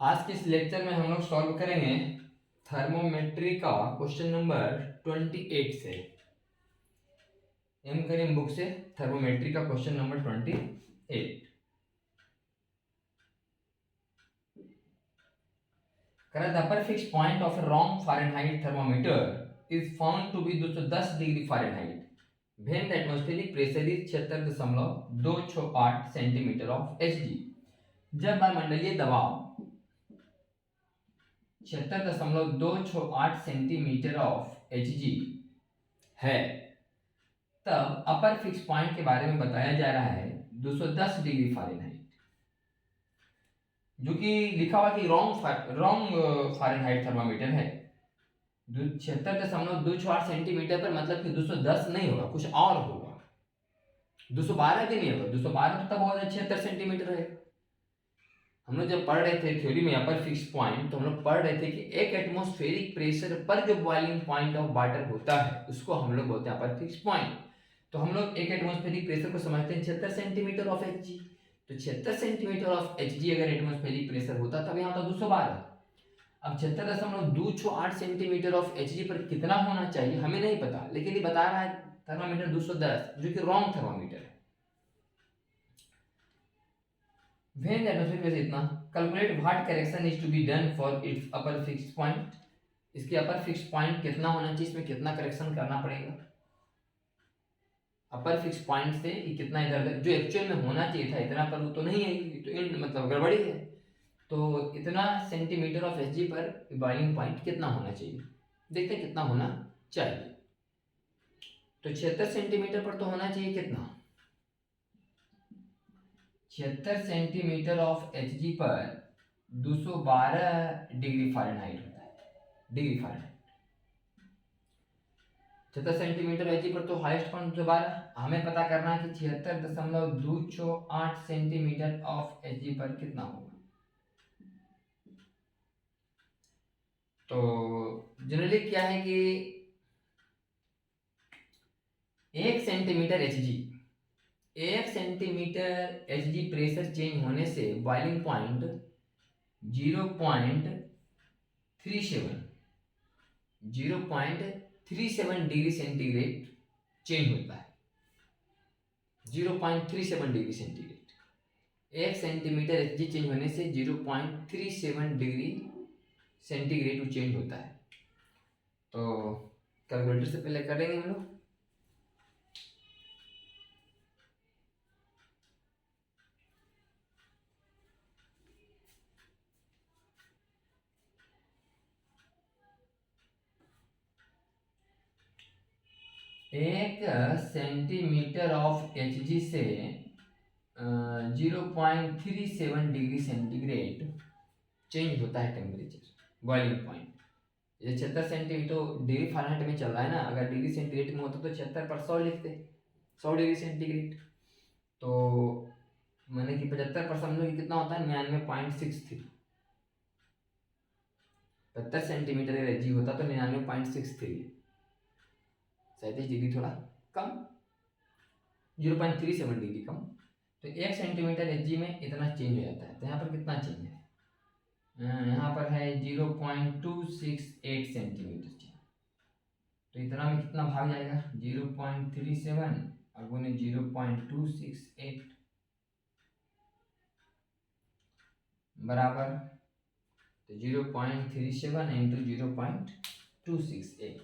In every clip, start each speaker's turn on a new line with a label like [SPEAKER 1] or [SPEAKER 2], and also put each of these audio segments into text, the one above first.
[SPEAKER 1] आज के इस लेक्चर में हम लोग सॉल्व करेंगे थर्मोमेट्री का क्वेश्चन नंबर 28 से। एम करीम बुक से थर्मोमेट्री का क्वेश्चन नंबर 28 करें। The upper fix point of wrong Fahrenheit thermometer is found to be 210 degree Fahrenheit when the atmospheric pressure is 76.268 centimetre of Hg। जब वायुमंडलीय दबाव 76.268 centimetre of Hg है, तब अपर fix point के बारे में बताया जा रहा है 210 डिग्री फ़ारेनहाइट, जो कि लिखा हुआ कि रॉन्ग फ़ारेनहाइट थर्मामीटर है। 76.268 सेंटीमीटर पर मतलब कि 210 नहीं होगा, कुछ और होगा। 212 भी नहीं होगा, 212 तो तब होगा 76 सेंटीमीटर है। हम लोग जब पढ़ रहे थे थ्योरी में अपर फिक्स पॉइंट, तो हम लोग पढ़ रहे थे कि एक एटमॉस्फेरिक प्रेशर पर जो बॉइलिंग पॉइंट ऑफ वाटर होता है उसको हम लोग बोलते हैं अपर फिक्स पॉइंट। तो हम लोग एक एटमॉस्फेरिक प्रेशर को समझते हैं 76 सेंटीमीटर ऑफ Hg। तो 76 सेंटीमीटर ऑफ Hg अगर एटमॉस्फेरिक प्रेशर होता तब यहाँ होता 212। अब 76.268 सेंटीमीटर ऑफ Hg पर कितना होना चाहिए हमें नहीं पता, लेकिन ये बता रहा है थर्मामीटर 210, जो कि रॉन्ग थर्मामीटर है। When the atmosphere pressure इतना, calculate what correction is to be done for its upper fixed point। इसके अपर फिक्स पॉइंट कितना होना चाहिए, इसमें कितना करेक्शन करना पड़ेगा। अपर फिक्स पॉइंट से ये कितना इधर जो एक्चुअल में होना चाहिए था इतना पर वो तो नहीं है, तो मतलब गड़बड़ी है। तो इतना सेंटीमीटर ऑफ Hg पर बॉइलिंग पॉइंट कितना होना चाहिए, देखते हैं कितना होना चाहिए। तो 76 सेंटीमीटर पर तो होना चाहिए कितना, 76 सेंटीमीटर ऑफ Hg पर 212 डिग्री फ़ारेनहाइट होता है, डिग्री फ़ारेनहाइट। 76 सेंटीमीटर Hg पर तो हाईएस्ट पॉइंट 212, हमें पता करना है कि 76.268 सेंटीमीटर ऑफ Hg पर कितना होगा। तो जनरली क्या है कि 1 सेंटीमीटर Hg प्रेशर चेंज होने से boiling point 0.37 degree centigrade change होता है। 0.37 degree centigrade, 1 centimetre Hg change होने से 0.37 डिग्री सेंटीग्रेड चेंज होता है। तो कैलकुलेटर से पहले करेंगे हम लोग। एक सेंटीमीटर ऑफ Hg से 0.37 डिग्री सेंटीग्रेड चेंज होता है टेम्परेचर बॉइलिंग पॉइंट। ये 76 सेंटीमीटर डिग्री फ़ारेनहाइट में चल रहा है ना, अगर डिग्री सेंटीग्रेड में होता तो 76 पर 100 लिखते, 100 डिग्री सेंटीग्रेड। तो मैंने कि 75 पर समझो कि कितना होता है 99.63। 75 सेंटीमीटर अगर Hg होता तो 99.63, 37 डिग्री थोड़ा कम, 0.37 डिग्री कम। तो 1 सेंटीमीटर Hg में इतना चेंज हो जाता है। तो यहाँ पर कितना चेंज है, यहाँ पर है 0.268 सेंटीमीटर चेंज। तो इतना में कितना भाग जाएगा, 0.37 और गुने 0.268 बराबर, तो 0.37 इंटू 0.268,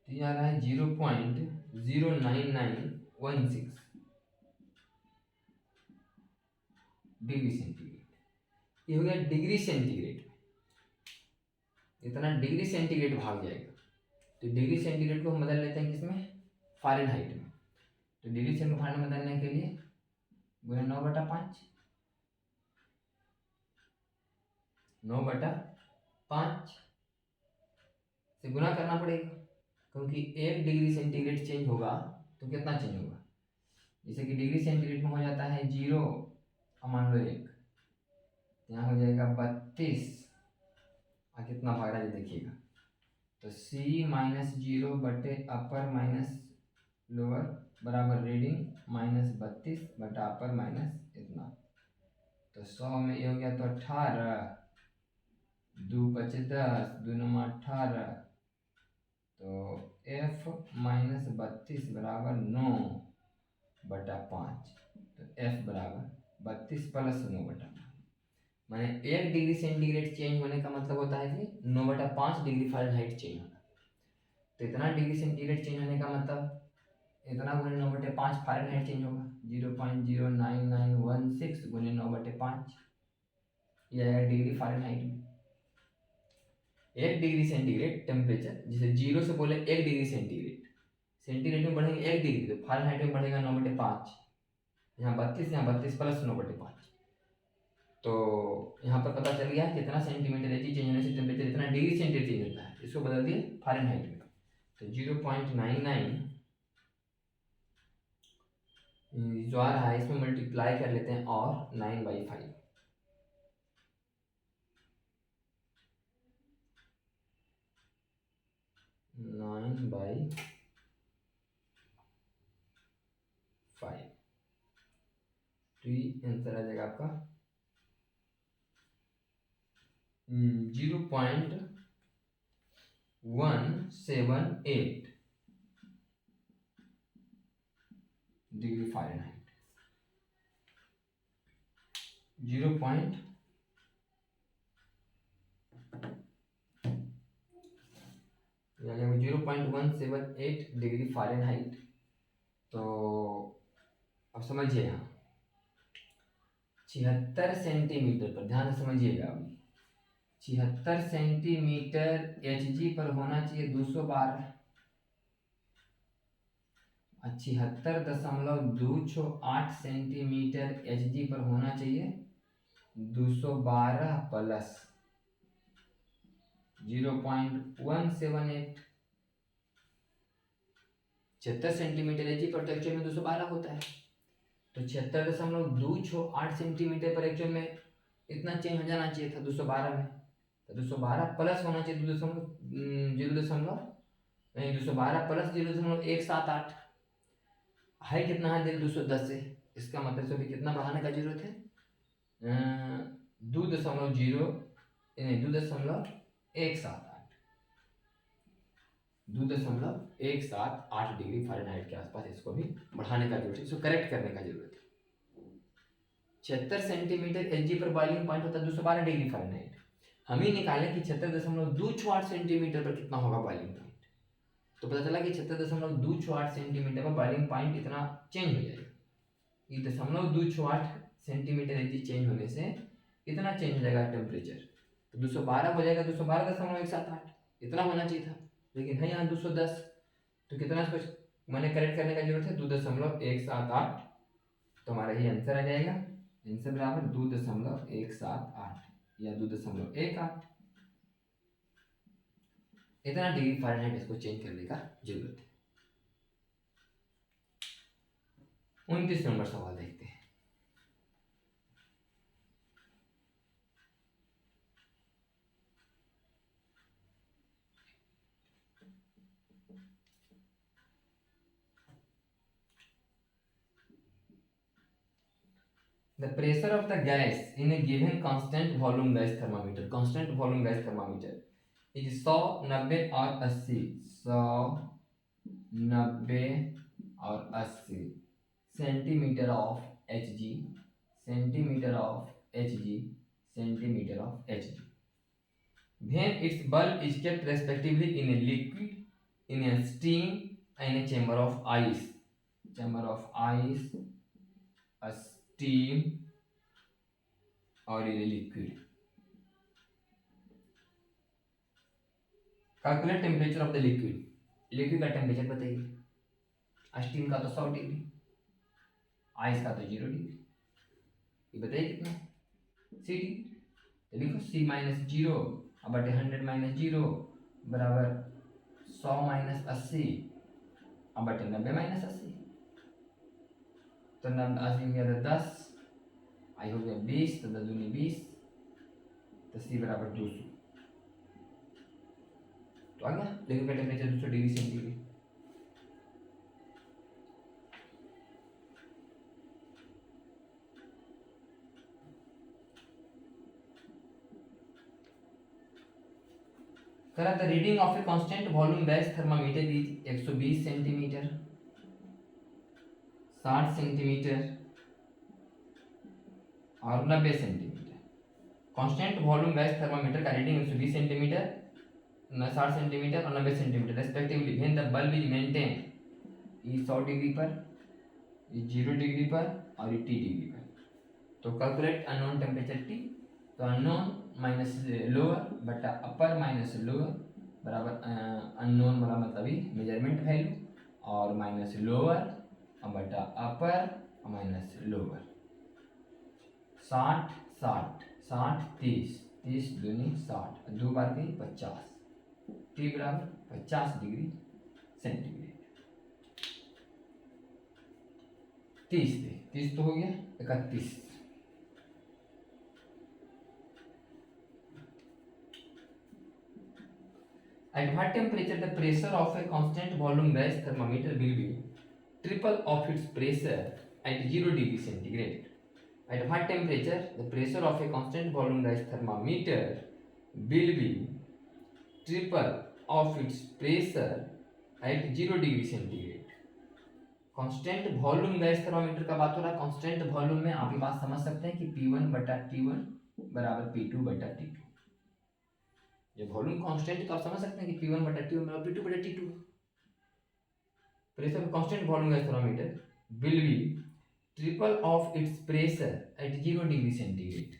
[SPEAKER 1] तो ये आ रहा है 0.09916 डिग्री सेंटीग्रेड। ये हो गया डिग्री सेंटीग्रेड, इतना डिग्री सेंटीग्रेड भाग जाएगा। तो डिग्री सेंटीग्रेड को हम बदल लेते हैं किसमें, फ़ारेनहाइट में। तो डिग्री सेंटीग्रेड को फ़ारेनहाइट में बदलने के लिए गुना 9/5, 9/5 से गुना करना पड़ेगा, क्योंकि 1 डिग्री सेंटीग्रेड चेंज होगा तो कितना चेंज होगा। जैसे कि डिग्री सेंटीग्रेड में हो जाता है 0 मान लो 1, यहाँ हो जाएगा 32 और कितना भाग रहा है देखिएगा। तो C - 0 बटे अपर माइनस लोअर बराबर रीडिंग -32/अपर इतना। तो 100 में ये हो गया तो 18, 2 × 10, 2 × 18, तो f -32 बराबर 9/5। तो f बराबर 32 + 9/5, माने 1 डिग्री सेंटीग्रेड चेंज होने का मतलब होता है कि 9/5 डिग्री फ़ारेनहाइट चेंज होना। तो इतना डिग्री सेंटीग्रेड चेंज होने का मतलब इतना गुणे 9/5 फ़ारेनहाइट चेंज होगा, 0.09916 गुणे 9/5, यह है डिग्री फ़ारेनहाइट में। 1 डिग्री सेंटीग्रेड टेम्परेचर, जिसे 0 से बोले 1 डिग्री सेंटीग्रेड, सेंटीग्रेड में बढ़ेंगे 1 डिग्री तो फ़ारेनहाइट में बढ़ेगा 9/5, यहाँ 32, यहाँ 32 + 9/5। तो यहाँ पर पता चल गया है कितना सेंटीमीटर एच चेंज होने से टेम्परेचर इतना डिग्री सेंटीग्रेड चेंज होता है। इसको बदल दिए फ़ारेनहाइट में, तो 0.99 जो आ रहा है इसमें मल्टीप्लाई कर लेते हैं और 9/5, 9/5, तो ये आंसर आ जाएगा आपका 0.178 डिग्री फ़ारेनहाइट। 0.178 degree Fahrenheit. तो अब समझिए, यहाँ 76 सेंटीमीटर पर ध्यान से समझिएगा, अभी 76 सेंटीमीटर Hg पर होना चाहिए 212, 76.268 सेंटीमीटर Hg पर होना चाहिए 212 प्लस 0.178। 76 सेंटीमीटर Hg पर तो एक्चुअल में 212 होता है, तो 76.268 सेंटीमीटर पर एक्चुअल में इतना चेंज हो जाना चाहिए था 212 में, तो 212 प्लस होना चाहिए 212 प्लस 0.178। हाइट कितना है 210 से, इसका मतलब से भी कितना बढ़ाने का जरूरत है, 2.178 डिग्री फ़ारेनहाइट के आसपास इसको भी बढ़ाने का जरूरत है, इसको करेक्ट करने का जरूरत है। 76 सेंटीमीटर Hg पर बॉइलिंग पॉइंट होता है 212 डिग्री फ़ारेनहाइट। हम ही निकालें कि 76.268 सेंटीमीटर पर कितना होगा बॉइलिंग पॉइंट, तो पता चला कि 76.268 सेंटीमीटर पर बॉइलिंग पॉइंट इतना चेंज हो जाएगा। ये 0.268 सेंटीमीटर Hg चेंज होने से इतना चेंज हो जाएगा टेम्परेचर, तो 212 हो जाएगा, 212.178 इतना होना चाहिए था, लेकिन है यहाँ 210, तो कितना कुछ मैंने करेक्ट करने का जरूरत है 2.178, तो हमारा ये आंसर आ जाएगा, आंसर बराबर 2.178 या 2.18, इतना डिग्री फ़ारेनहाइट इसको चेंज करने का जरूरत है। 29 नंबर सवाल देखते हैं। The pressure of the gas in a given constant volume gas thermometer is 100, 90 और 80, 100, 90 और 80 centimetre of Hg, centimetre of Hg, centimetre of Hg, when its bulb is kept respectively in a liquid, in a steam and a chamber of ice, a steam और ये liquid. Calculate temperature of the liquid, liquid का temperature बताइए। Steam का तो 100 degree, ice का तो 0 degree, ये बताइए कितना सी डिग्री। तो लिखो C - 0 बटे 100 - 0 बराबर 100 - 80 बटे 90 - 80, तो 80 हो गया तो 10, आई हो गया 20, तो 10 दूनी 20, तो C बराबर 200, तो आ गया लिक्विड का टेम्परेचर 200 डिग्री सेंटीग्रेड। करा the reading of a constant volume based thermometer is 120 centimetre, 60 centimetre और 90 centimetre. Constant volume based thermometer का रीडिंग 120 सेंटीमीटर, 60 सेंटीमीटर और 90 centimetre respectively when the bulb is maintain, ये 100 degree पर, ये 0 degree पर और ये T डिग्री पर। तो कैलकुलेट अननोन टेम्परेचर T। तो अननोन माइनस लोअर बटा अपर माइनस लोअर बराबर अननोन वाला मतलब ही मेजरमेंट वैल्यू और माइनस लोअर बटा अपर माइनस लोअर। 60 60 60 30 30 दूनी 60 दो बार गई 50, T बराबर 50 डिग्री सेंटीग्रेड। 30 थे, 30 तो हो गया 31। At what temperature the pressure of a constant volume gas thermometer will be triple of its pressure at 0 degree centigrade? At what temperature the pressure of a constant volume gas thermometer will be triple of its pressure at 0 degree centigrade? Constant volume gas thermometer का बात हो रहा है। Constant volume में आप ये बात समझ सकते हैं कि P1 बटा T1 बराबर P2 बटा T2। ये वॉल्यूम कांस्टेंट तो आप समझ सकते हैं कि P1 बटा T1 बराबर P2 बटा T2। Pressure constant volume gas thermometer will be triple of its pressure at 0 degree centigrade.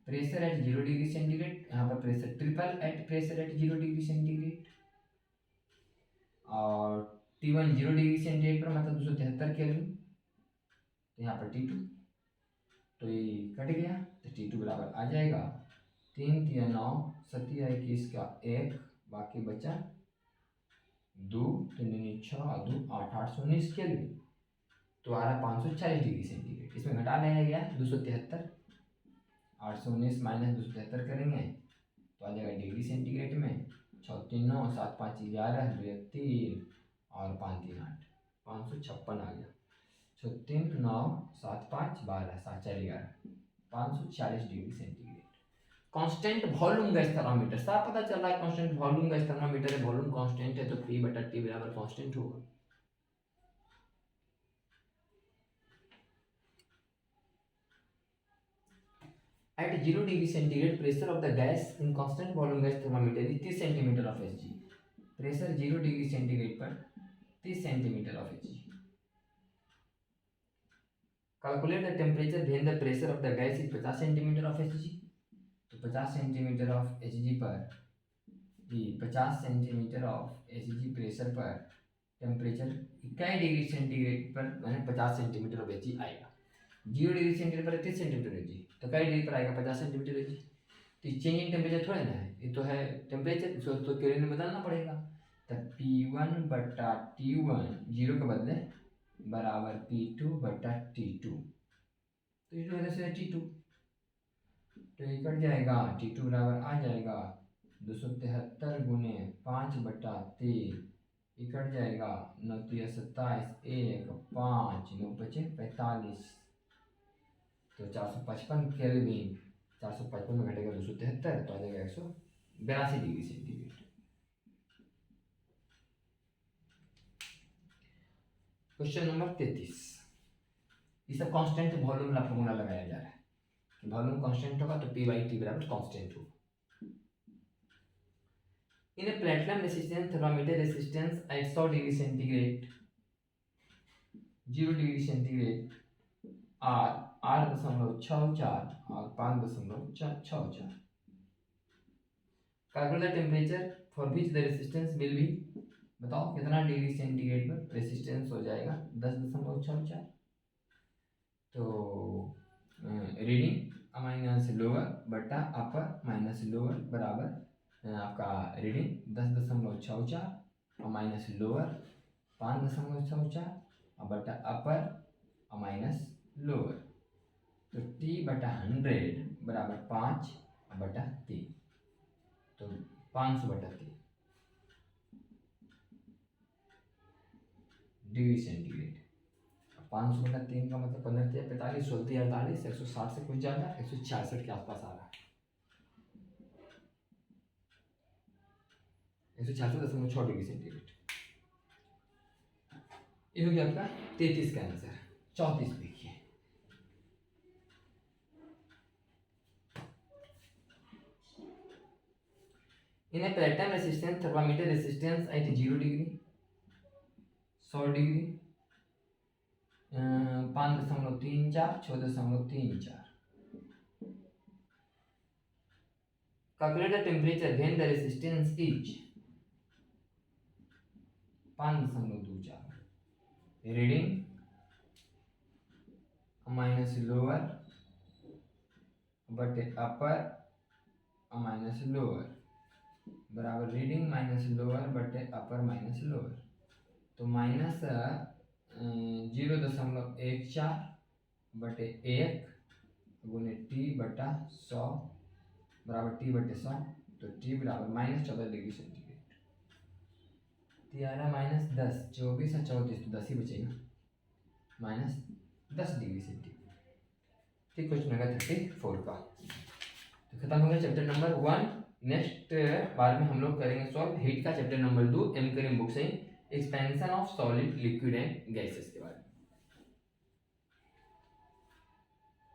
[SPEAKER 1] Pressure at 0 degree centigrade, यहाँ पर pressure triple at pressure at 0 degree centigrade और T1 0 डिग्री सेंटीग्रेड पर मतलब 273 kelvin. तो यहाँ पर T2 तो ये कट गया तो T2 बराबर आ जाएगा 3 3 9 7 21 का 1 बाकी बचा 2 3 6 2 8 819 केल्विन। तो आ रहा 540 डिग्री सेंटीग्रेड। इसमें घटा लिया गया 273, 819 माइनस 273 करेंगे तो आ जाएगा डिग्री सेंटीग्रेड में 6 3 9 7 5 11 2 1 3 और 5 3 8 556 आ गया। 6 3 9 7 5 12 7 4 11 540 degree centigrade. Constant volume gas thermometer साफ पता चल रहा है। कांस्टेंट वॉल्यूम गैस थर्मामीटर है, वॉल्यूम कांस्टेंट है तो P बटा T बराबर कांस्टेंट होगा। At 0 degree centigrade, pressure of the gas in constant volume gas thermometer is 30 centimeter of Hg. Pressure 0 degree centigrade पर 30 centimetre of Hg। Calculate the temperature when the pressure of the gas is 50 centimetre of Hg। तो 50 centimetre of Hg पर 50 centimetre of Hg pressure पर temperature इकाई degree centigrade पर मैंने 50 centimetre of Hg आएगा। 0 degree centigrade पर 30 centimetre Hg तो कई डिग्री पर आएगा 50 सेंटीमीटर Hg। तो चेंज इन टेम्परेचर थोड़ा ना है, ये तो है टेम्परेचर, इसको तो केल्विन में बदलना पड़ेगा। तो P1 बटा T1 0 के बदले बराबर P2 बटा T2। तो ये वजह से T2 तो ये कट जाएगा, T2 बराबर आ जाएगा 273 गुने 5 बटा 3, ये कट जाएगा 9 3 27 1 5 9 5 45। तो 455 केल्विन, 455 में घटेगा 273 तो आ जाएगा 182 डिग्री सेंटीग्रेड। क्वेश्चन नंबर 33, ये सब कांस्टेंट वॉल्यूम का फॉर्मूला लगाया जा रहा है कि वॉल्यूम कांस्टेंट होगा तो P बाई T बराबर कांस्टेंट होगा। In a platinum resistance thermometer resistance at 100 degree centigrade 0 degree centigrade R 8.64 और 5.64। Calculate temperature for which the resistance will be, बताओ कितना डिग्री सेंटीग्रेड पर रेसिस्टेंस हो जाएगा 10.64। तो रीडिंग माइनस लोअर बटा अपर माइनस लोअर बराबर आपका रीडिंग 10.64 और माइनस लोअर 5.64 और बटा अपर माइनस लोअर। तो T बटा 100 बराबर 5 बटा 3, तो 500 बटा 3 डिग्री सेंटीग्रेड। 500 बटा 3 का मतलब 15 45 16 48 160 से कुछ ज़्यादा 166 के आसपास आ रहा है। 146.6 डिग्री सेंटीग्रेड। ये हो गया आपका 33 का आंसर। 34 देखिए, in a platinum resistance thermometer resistance at 0 degree 100 degree 5.34 6.34। Calculate the temperature when the resistance is 5.24। Reading minus lower बटे अपर माइनस लोअर बराबर रीडिंग माइनस लोअर बटे अपर माइनस लोअर। तो माइनस 0.14 बटे 1 गुने टी बटा 100 बराबर टी बटे 100। तो टी बराबर -14 डिग्री सेंटीग्रेड। तियारा -10 24 और 34 तो 10 ही बचेगा, -10 डिग्री सेंटीग्रेड। ठीक, क्वेश्चन नंबर 34 का तो खत्म हो गया चैप्टर नंबर 1। नेक्स्ट बार में हम लोग करेंगे सॉल्व हीट का chapter number 2 M Karim book से expansion of solid liquid and gases के बारे में।